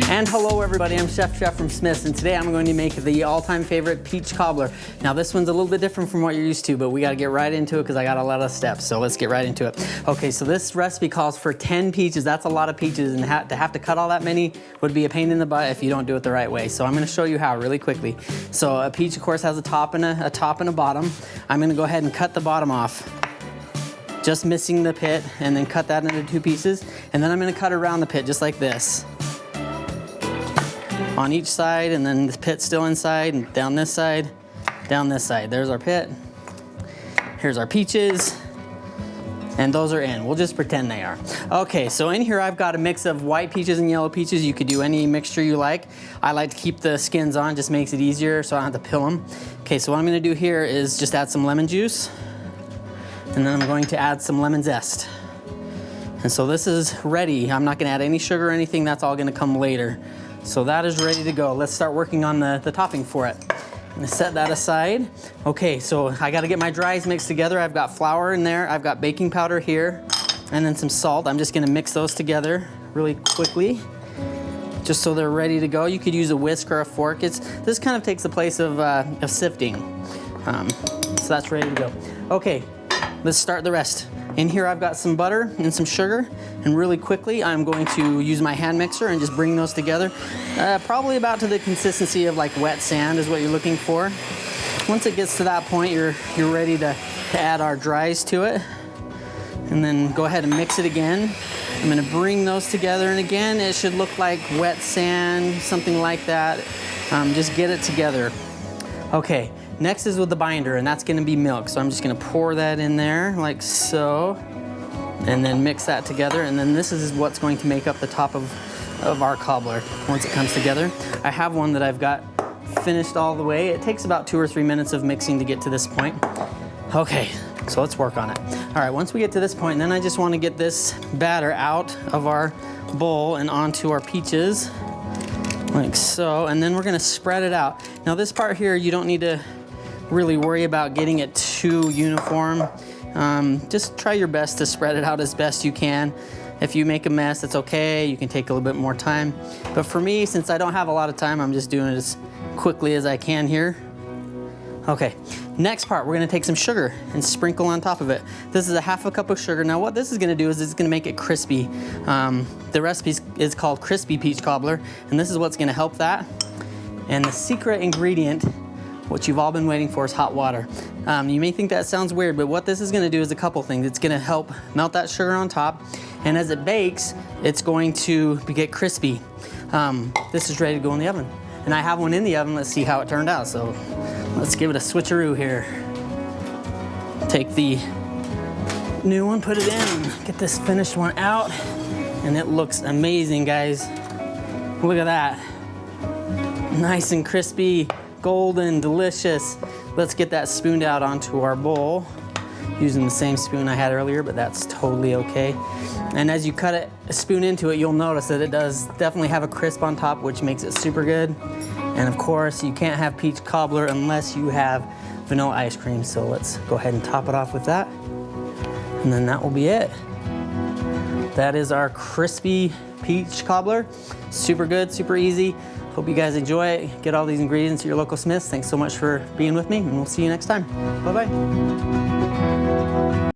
And hello everybody, I'm Chef Jeff from Smith's, and today I'm going to make the all-time favorite peach cobbler. Now this one's a little bit different from what you're used to, but we gotta get right into it because I got a lot of steps, so let's get right into it. Okay, so this recipe calls for 10 peaches. That's a lot of peaches, and to have to cut all that many would be a pain in the butt if you don't do it the right way. So I'm gonna show you how really quickly. So a peach, of course, has a top and a bottom. I'm gonna go ahead and cut the bottom off, just missing the pit, and then cut that into 2 pieces. And then I'm gonna cut around the pit just like this, on each side, and then the pit's still inside, and down this side, down this side. There's our pit. Here's our peaches, and those are in. We'll just pretend they are. Okay, so in here I've got a mix of white peaches and yellow peaches. You could do any mixture you like. I like to keep the skins on, just makes it easier so I don't have to peel them. Okay, so what I'm gonna do here is just add some lemon juice, and then I'm going to add some lemon zest. And so this is ready. I'm not gonna add any sugar or anything. That's all gonna come later. So that is ready to go. Let's start working on the topping for it. I'm gonna set that aside. Okay, so I gotta get my dries mixed together. I've got flour in there, I've got baking powder here, and then some salt. I'm just gonna mix those together really quickly, just so they're ready to go. You could use a whisk or a fork. This kind of takes the place of sifting. So that's ready to go. Okay, let's start the rest. In here I've got some butter and some sugar, and really quickly I'm going to use my hand mixer and just bring those together. Probably about to the consistency of like wet sand is what you're looking for. Once it gets to that point, you're ready to add our dries to it. And then go ahead and mix it again. I'm gonna bring those together, and again, it should look like wet sand, something like that. Just get it together. Okay. Next is with the binder, and that's gonna be milk. So I'm just gonna pour that in there like so, and then mix that together. And then this is what's going to make up the top of our cobbler once it comes together. I have one that I've got finished all the way. It takes about 2 or 3 minutes of mixing to get to this point. Okay, so let's work on it. All right, once we get to this point, then I just wanna get this batter out of our bowl and onto our peaches, like so. And then we're gonna spread it out. Now this part here, you don't need to really worry about getting it too uniform. Just try your best to spread it out as best you can. If you make a mess, it's okay. You can take a little bit more time. But for me, since I don't have a lot of time, I'm just doing it as quickly as I can here. Okay, next part, we're gonna take some sugar and sprinkle on top of it. This is a ½ cup of sugar. Now what this is gonna do is it's gonna make it crispy. The recipe is called crispy peach cobbler, and this is what's gonna help that. And the secret ingredient, what you've all been waiting for, is hot water. You may think that sounds weird, but what this is gonna do is a couple things. It's gonna help melt that sugar on top, and as it bakes, it's going to get crispy. This is ready to go in the oven. And I have one in the oven. Let's see how it turned out. So let's give it a switcheroo here. Take the new one, put it in, get this finished one out, and it looks amazing, guys. Look at that. Nice and crispy, golden, delicious. Let's get that spooned out onto our bowl using the same spoon I had earlier, but that's totally okay. And as you cut a spoon into it, you'll notice that it does definitely have a crisp on top, which makes it super good. And of course, you can't have peach cobbler unless you have vanilla ice cream. So let's go ahead and top it off with that. And then that will be it. That is our crispy peach cobbler. Super good, super easy. Hope you guys enjoy it. Get all these ingredients at your local Smith's. Thanks so much for being with me, and we'll see you next time. Bye-bye.